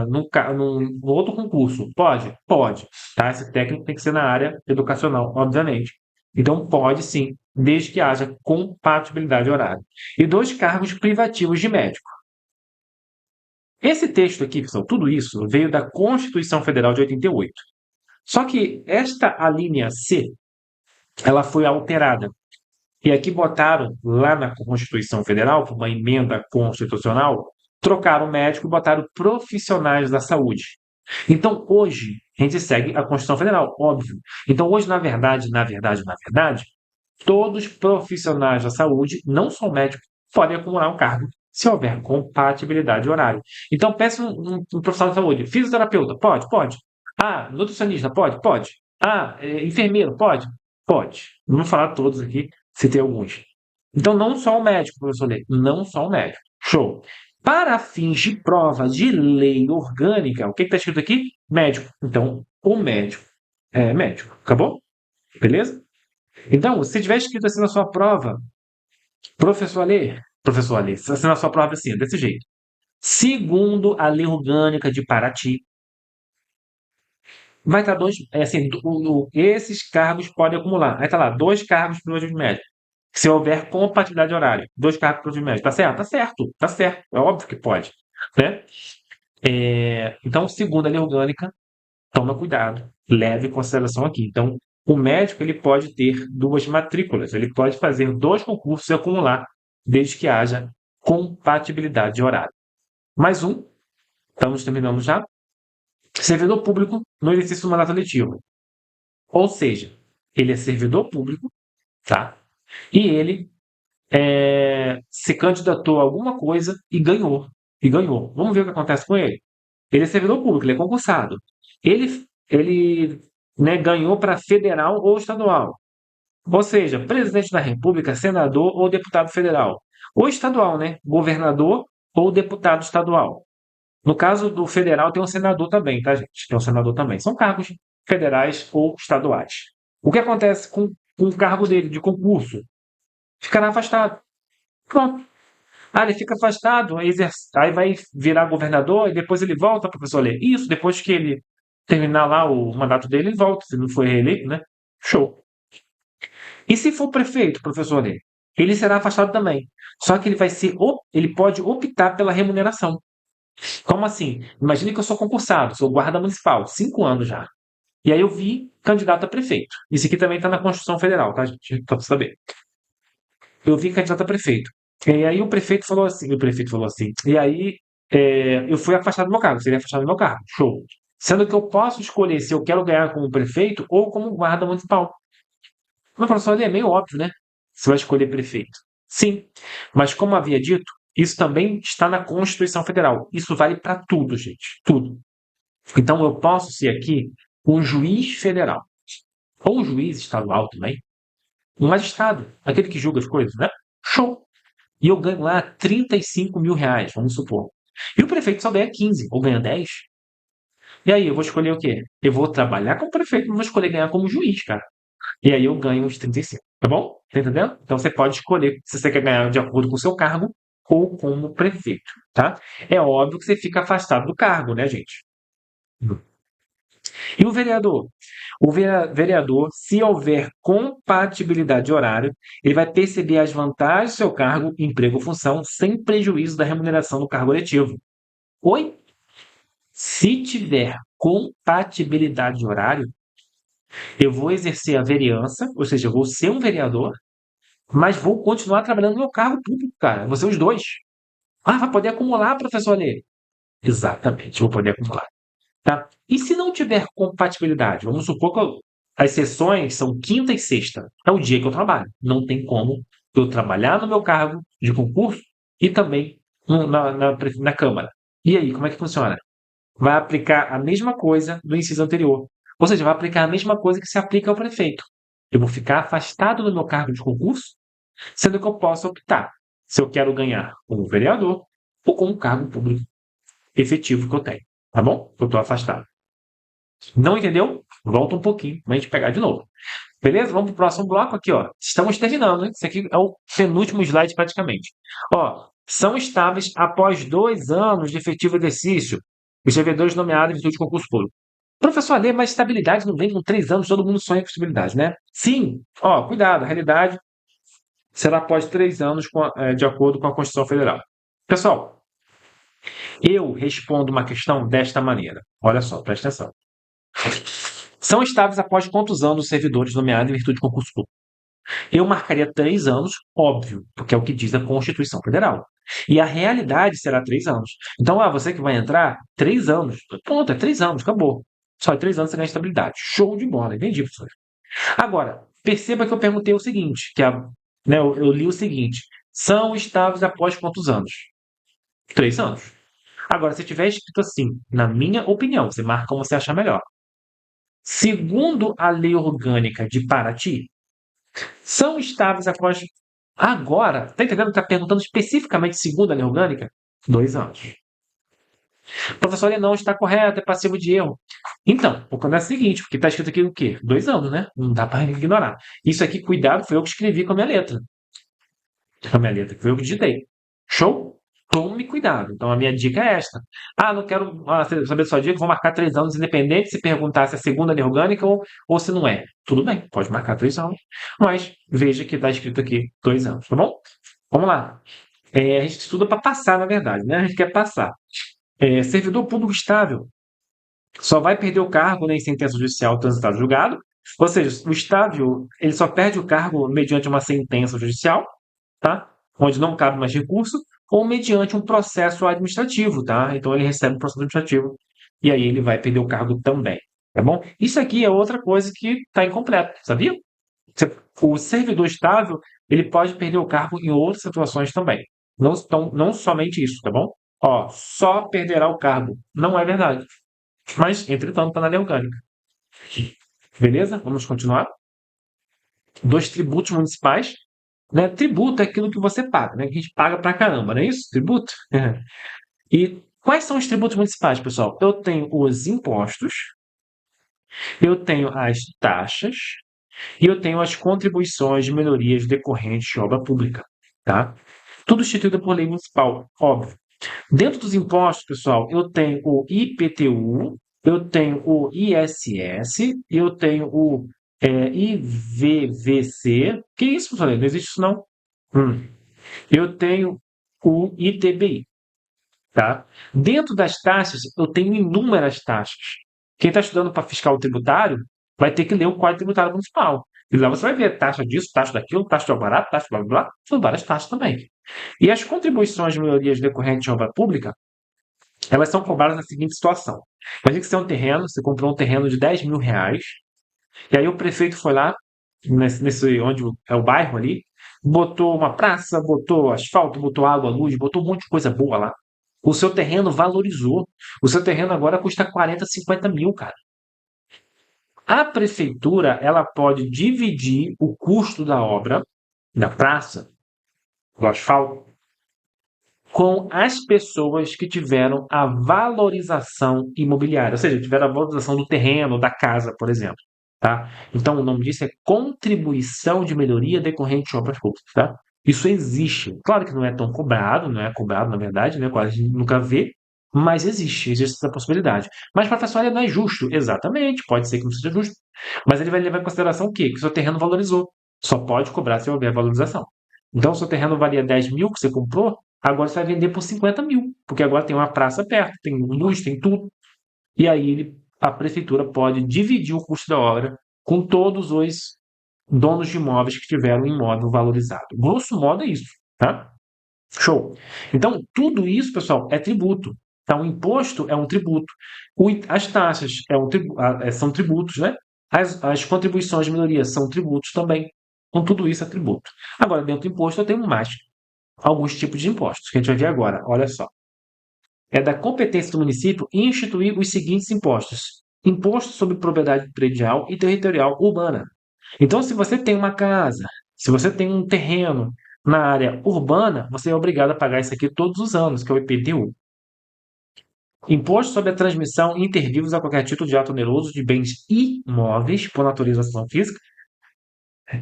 no outro concurso. Pode? Pode. Tá? Esse técnico tem que ser na área educacional, obviamente. Então, pode sim, desde que haja compatibilidade horária. E dois cargos privativos de médico. Esse texto aqui, pessoal, tudo isso veio da Constituição Federal de 88. Só que esta alínea C, ela foi alterada. E aqui botaram, lá na Constituição Federal, por uma emenda constitucional, trocaram médico e botaram profissionais da saúde. Então, hoje, a gente segue a Constituição Federal, óbvio. Então, hoje, na verdade, todos os profissionais da saúde, não só médicos, podem acumular um cargo se houver compatibilidade de horário. Então, peça um profissional de saúde. Fisioterapeuta, pode? Pode. Ah, nutricionista, pode? Pode. Ah, enfermeiro, pode? Pode. Não vou falar todos aqui, citei alguns. Então, não só o médico, professor Lê, não só o médico. Show. Para fins de prova de lei orgânica, o que está escrito aqui? Médico. Então, o médico é médico. Acabou? Beleza? Então, se tiver escrito assim na sua prova, professor Alê, assim na sua prova assim, desse jeito. Segundo a lei orgânica de Paraty, vai estar dois, assim, esses cargos podem acumular. Aí está lá, dois cargos para o médico. Se houver compatibilidade de horário, dois cargos para o médico. Tá certo? Tá certo, tá certo. É óbvio que pode, né? Então, segundo a lei orgânica, toma cuidado, leve em consideração aqui. Então, o médico ele pode ter duas matrículas, ele pode fazer dois concursos e acumular, desde que haja compatibilidade de horário. Mais um, estamos terminando já. Servidor público no exercício do mandato letivo. Ou seja, ele é servidor público, tá? E ele se candidatou a alguma coisa e ganhou. E ganhou. Vamos ver o que acontece com ele. Ele é servidor público, ele é concursado. Ele né, ganhou para federal ou estadual. Ou seja, presidente da República, senador ou deputado federal. Ou estadual, né? Governador ou deputado estadual. No caso do federal, tem um senador também, tá, gente? Tem um senador também. São cargos federais ou estaduais. O que acontece com o cargo dele de concurso? Ficará afastado. Pronto. Ah, ele fica afastado, aí vai virar governador e depois ele volta, professor Lê. Isso, depois que ele terminar lá o mandato dele, ele volta, se não foi reeleito, né? Show. E se for prefeito, professor Lê? Ele será afastado também. Só que ele pode optar pela remuneração. Como assim? Imagine que eu sou concursado, sou guarda municipal, 5 anos já. E aí eu vi candidato a prefeito. Isso aqui também está na Constituição Federal, tá, gente? Só para saber. Eu vi candidato a prefeito. E aí o prefeito falou assim, e aí eu fui afastado do meu cargo, seria afastado do meu cargo. Show. Sendo que eu posso escolher se eu quero ganhar como prefeito ou como guarda municipal. Mas, professor, ali é meio óbvio, né? Você vai escolher prefeito. Sim. Mas, como havia dito, isso também está na Constituição Federal. Isso vale para tudo, gente. Tudo. Então, eu posso ser aqui um juiz federal. Ou um juiz estadual também. Um magistrado. Aquele que julga as coisas, né? Show. E eu ganho lá 35 mil reais, vamos supor. E o prefeito só ganha 15, ou ganha 10. E aí, eu vou escolher o quê? Eu vou trabalhar como prefeito, não vou escolher ganhar como juiz, cara. E aí eu ganho os 35, tá bom? Tá entendendo? Então você pode escolher se você quer ganhar de acordo com o seu cargo ou como prefeito, tá? É óbvio que você fica afastado do cargo, né, gente? E o vereador? O vereador, se houver compatibilidade de horário, ele vai perceber as vantagens do seu cargo, emprego ou função, sem prejuízo da remuneração do cargo eletivo. Oi? Se tiver compatibilidade de horário, eu vou exercer a vereança, ou seja, eu vou ser um vereador, mas vou continuar trabalhando no meu cargo público, cara. Vou ser os dois. Ah, vai poder acumular, professor Alê. Exatamente, vou poder acumular. Tá? E se não tiver compatibilidade? Vamos supor que as sessões são quinta e sexta. É o dia que eu trabalho. Não tem como eu trabalhar no meu cargo de concurso e também na Câmara. E aí, como é que funciona? Vai aplicar a mesma coisa do inciso anterior. Ou seja, vai aplicar a mesma coisa que se aplica ao prefeito. Eu vou ficar afastado do meu cargo de concurso, sendo que eu posso optar se eu quero ganhar como vereador ou como cargo público efetivo que eu tenho. Tá bom? Eu estou afastado. Não entendeu? Volta um pouquinho para a gente pegar de novo. Beleza? Vamos para o próximo bloco aqui, ó. Estamos terminando, hein? Isso aqui é o penúltimo slide praticamente. Ó, são estáveis após 2 anos de efetivo exercício os servidores nomeados em virtude de concurso público. Professor Alê, mas estabilidade não vem com 3 anos, todo mundo sonha com estabilidade, né? Sim. Ó, cuidado, a realidade será após 3 anos de acordo com a Constituição Federal. Pessoal, eu respondo uma questão desta maneira. Olha só, presta atenção. São estáveis após quantos anos os servidores nomeados em virtude de concurso público? Eu marcaria 3 anos, óbvio, porque é o que diz a Constituição Federal. E a realidade será 3 anos. Então, você que vai entrar, 3 anos. Pronto, é 3 anos, acabou. Só em 3 anos você ganha estabilidade. Show de bola, entendi, professor. Agora, perceba que eu perguntei o seguinte, né, eu li o seguinte: são estáveis após quantos anos? 3 anos. Agora, se tiver escrito assim, na minha opinião, você marca como você achar melhor. Segundo a lei orgânica de Paraty, são estáveis após. Agora, tá entendendo? Está perguntando especificamente segundo a lei orgânica? 2 anos. Professor, ele não está correto, é passivo de erro. Então, o problema é o seguinte, porque está escrito aqui o quê? 2 anos, né? Não dá para ignorar. Isso aqui, cuidado, foi eu que escrevi com a minha letra. Com a minha letra, foi eu que digitei. Show? Tome cuidado. Então, a minha dica é esta. Não quero saber da sua dica, vou marcar 3 anos, independente se perguntar se é segunda lei orgânica ou se não é. Tudo bem, pode marcar 3 anos. Mas veja que está escrito aqui 2 anos, tá bom? Vamos lá. A gente estuda para passar, na verdade, né? A gente quer passar. Servidor público estável só vai perder o cargo, né, em sentença judicial transitada julgado. Ou seja, o estável ele só perde o cargo mediante uma sentença judicial, tá? Onde não cabe mais recurso, ou mediante um processo administrativo, tá? Então ele recebe um processo administrativo e aí ele vai perder o cargo também, tá bom? Isso aqui é outra coisa que está incompleto, sabia? O servidor estável ele pode perder o cargo em outras situações também. Não, não somente isso, tá bom? Ó, só perderá o cargo. Não é verdade. Mas, entretanto, está na lei orgânica. Beleza? Vamos continuar. Dos tributos municipais. Né? Tributo é aquilo que você paga, né? Que a gente paga pra caramba, não é isso? Tributo? E quais são os tributos municipais, pessoal? Eu tenho os impostos, eu tenho as taxas e eu tenho as contribuições de melhorias decorrentes de obra pública, tá? Tudo instituído por lei municipal, óbvio. Dentro dos impostos, pessoal, eu tenho o IPTU, eu tenho o ISS, eu tenho o IVVC. Que isso, professor? Não existe isso, não. Eu tenho o ITBI, tá? Dentro das taxas, eu tenho inúmeras taxas. Quem está estudando para fiscal tributário vai ter que ler o Código Tributário Municipal. E lá você vai ver taxa disso, taxa daquilo, taxa de alvará, taxa blá blá blá, são várias taxas também. E as contribuições de melhorias decorrentes de obra pública, elas são cobradas na seguinte situação. Imagina que você tem um terreno, você comprou um terreno de 10 mil reais, e aí o prefeito foi lá, onde é o bairro ali, botou uma praça, botou asfalto, botou água, luz, botou um monte de coisa boa lá. O seu terreno valorizou. O seu terreno agora custa 40, 50 mil, cara. A prefeitura, ela pode dividir o custo da obra, da praça, do asfalto, com as pessoas que tiveram a valorização imobiliária, ou seja, tiveram a valorização do terreno, da casa, por exemplo. Tá? Então, o nome disso é contribuição de melhoria decorrente de obras públicas. Tá? Isso existe. Claro que não é tão cobrado, não é cobrado, na verdade, né? Quase a gente nunca vê, mas existe essa possibilidade. Mas, professor, ele não é justo. Exatamente, pode ser que não seja justo. Mas ele vai levar em consideração o quê? Que o seu terreno valorizou. Só pode cobrar se houver valorização. Então, se o seu terreno valia 10 mil que você comprou, agora você vai vender por 50 mil, porque agora tem uma praça perto, tem luz, tem tudo. E aí a prefeitura pode dividir o custo da obra com todos os donos de imóveis que tiveram um imóvel valorizado. Grosso modo é isso, tá? Show. Então, tudo isso, pessoal, é tributo. Então, o imposto é um tributo. As taxas são tributos, né? As contribuições de melhoria são tributos também. Então, tudo isso é tributo. Agora, dentro do imposto, eu tenho mais alguns tipos de impostos, que a gente vai ver agora. Olha só. É da competência do município instituir os seguintes impostos: imposto sobre propriedade predial e territorial urbana. Então, se você tem uma casa, se você tem um terreno na área urbana, você é obrigado a pagar isso aqui todos os anos, que é o IPTU. Imposto sobre a transmissão inter vivos a qualquer título de ato oneroso de bens imóveis por naturalização física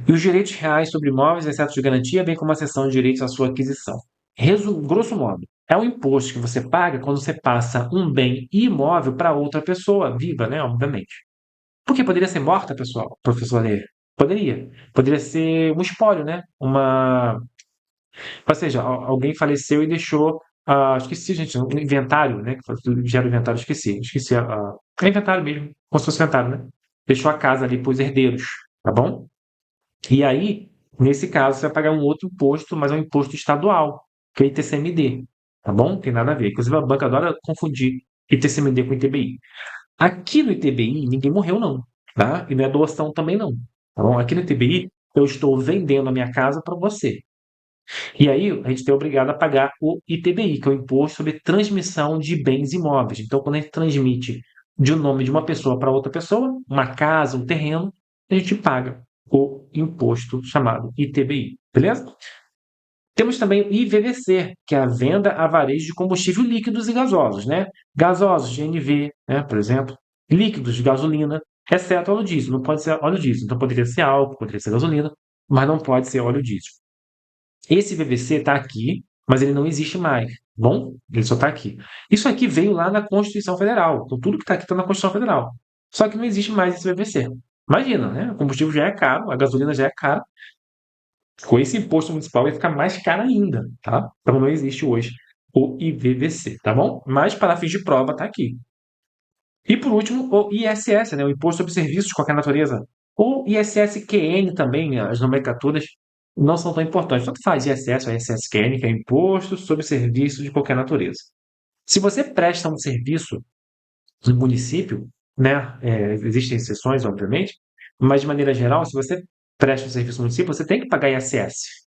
e os direitos reais sobre imóveis, exceto de garantia, bem como a cessão de direitos à sua aquisição. Grosso modo, é um imposto que você paga quando você passa um bem imóvel para outra pessoa, viva, né? Obviamente. Porque poderia ser morta, pessoal, professor Lê. Poderia. Poderia ser um espólio, né? Ou seja, alguém faleceu e deixou. Esqueci, gente, um inventário, né? Que gera o inventário, esqueci. Esqueci. É inventário mesmo, como se fosse inventário, né? Deixou a casa ali para os herdeiros, tá bom? E aí, Nesse caso, você vai pagar um outro imposto, mas é um imposto estadual, que é ITCMD, tá bom? Tem nada a ver. Inclusive, a banca adora confundir ITCMD com ITBI. Aqui no ITBI, ninguém morreu, não, tá? E não é doação também, não. Tá bom? Aqui no ITBI, eu estou vendendo a minha casa para você. E aí, a gente é obrigado a pagar o ITBI, que é o Imposto sobre Transmissão de Bens Imóveis. Então, quando a gente transmite de um nome de uma pessoa para outra pessoa, uma casa, um terreno, a gente paga o imposto chamado ITBI, beleza? Temos também o IVVC, que é a venda a varejo de combustível líquidos e gasosos, né? Gasosos, GNV, né, por exemplo, líquidos de gasolina, exceto óleo diesel. Não pode ser óleo diesel. Então, poderia ser álcool, poderia ser gasolina, mas não pode ser óleo diesel. Esse VVC está aqui, mas ele não existe mais. Bom, ele só está aqui. Isso aqui veio lá na Constituição Federal. Então, tudo que está aqui está na Constituição Federal. Só que não existe mais esse VVC. Imagina, né? O combustível já é caro, a gasolina já é cara. Com esse imposto municipal vai ficar mais caro ainda, tá? Então não existe hoje o IVVC, tá bom? Mas para fins de prova está aqui. E por último, o ISS, né? O Imposto sobre Serviços de Qualquer Natureza. O ISS-QN também, as nomenclaturas não são tão importantes. Tanto faz ISS ou ISS-QN, que é Imposto sobre Serviços de Qualquer Natureza. Se você presta um serviço no município, né? Existem exceções, obviamente, mas de maneira geral, se você presta um serviço no município, você tem que pagar ISS.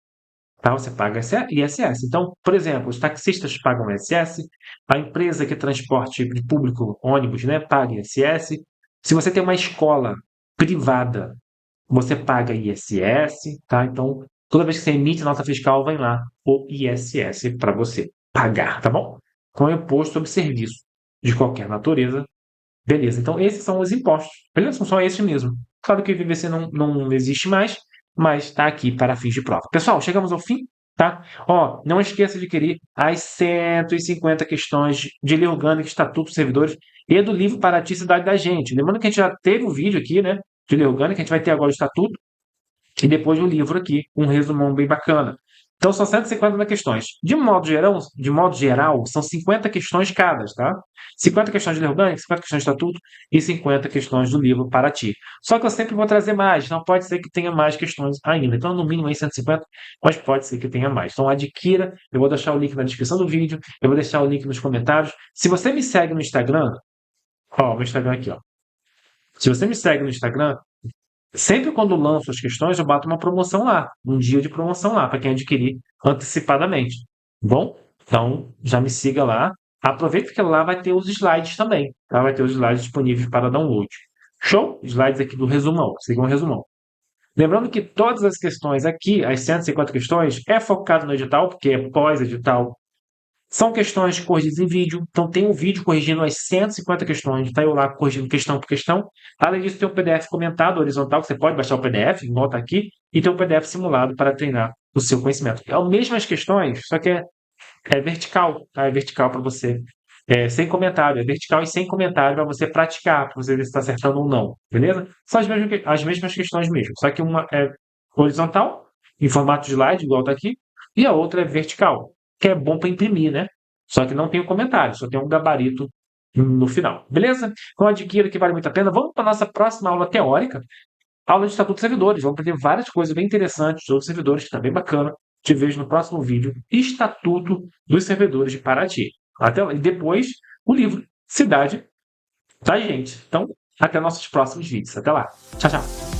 Tá? Você paga ISS. Então, por exemplo, os taxistas pagam ISS, a empresa que transporte de público, ônibus, né, paga ISS. Se você tem uma escola privada, você paga ISS, tá? Então, toda vez que você emite nota fiscal, vem lá o ISS para você pagar, tá bom? Então, é imposto sobre serviço de qualquer natureza. Beleza, então esses são os impostos. Beleza? São só esses mesmo. Claro que o IVVC não existe mais, mas está aqui para fins de prova. Pessoal, chegamos ao fim, tá? Ó, não esqueça de adquirir as 150 questões de lei orgânica, estatuto dos servidores e do livro Paraty, Cidade da Gente. Lembrando que a gente já teve um vídeo aqui, né, de lei orgânica, a gente vai ter agora o estatuto e depois o livro aqui, um resumão bem bacana. Então são 150 questões. De modo geral, são 50 questões cada, tá? 50 questões de lei orgânica, 50 questões de estatuto e 50 questões do livro para ti. Só que eu sempre vou trazer mais, não pode ser que tenha mais questões ainda. Então, no mínimo aí 150, mas pode ser que tenha mais. Então, adquira, eu vou deixar o link na descrição do vídeo, eu vou deixar o link nos comentários. Se você me segue no Instagram, ó, meu Instagram aqui, ó. Se você me segue no Instagram, sempre quando lanço as questões, eu bato uma promoção lá, um dia de promoção lá, para quem adquirir antecipadamente. Bom, então já me siga lá. Aproveita que lá vai ter os slides também. Tá? Vai ter os slides disponíveis para download. Show? Slides aqui do resumão. Sigam o resumão. Lembrando que todas as questões aqui, as 150 questões, é focado no edital, porque é pós-edital. São questões corrigidas em vídeo, então tem um vídeo corrigindo as 150 questões, está eu lá corrigindo questão por questão. Além disso, tem um PDF comentado horizontal, que você pode baixar o PDF, bota aqui, e tem um PDF simulado para treinar o seu conhecimento. É as mesmas questões, só que é vertical, tá? É vertical para você, sem comentário, é vertical e sem comentário para você praticar, para você ver se está acertando ou não, beleza? São as mesmas questões mesmo, só que uma é horizontal, em formato de slide, igual está aqui, e a outra é vertical, que é bom para imprimir, né? Só que não tem o comentário, só tem um gabarito no final, beleza? Então adquira que vale muito a pena. Vamos para a nossa próxima aula teórica, aula de Estatuto dos Servidores. Vamos aprender várias coisas bem interessantes sobre os servidores, que está bem bacana. Te vejo no próximo vídeo, Estatuto dos Servidores de Paraty. Até lá. E depois o livro Cidade da Gente. Então, até nossos próximos vídeos. Até lá. Tchau, tchau.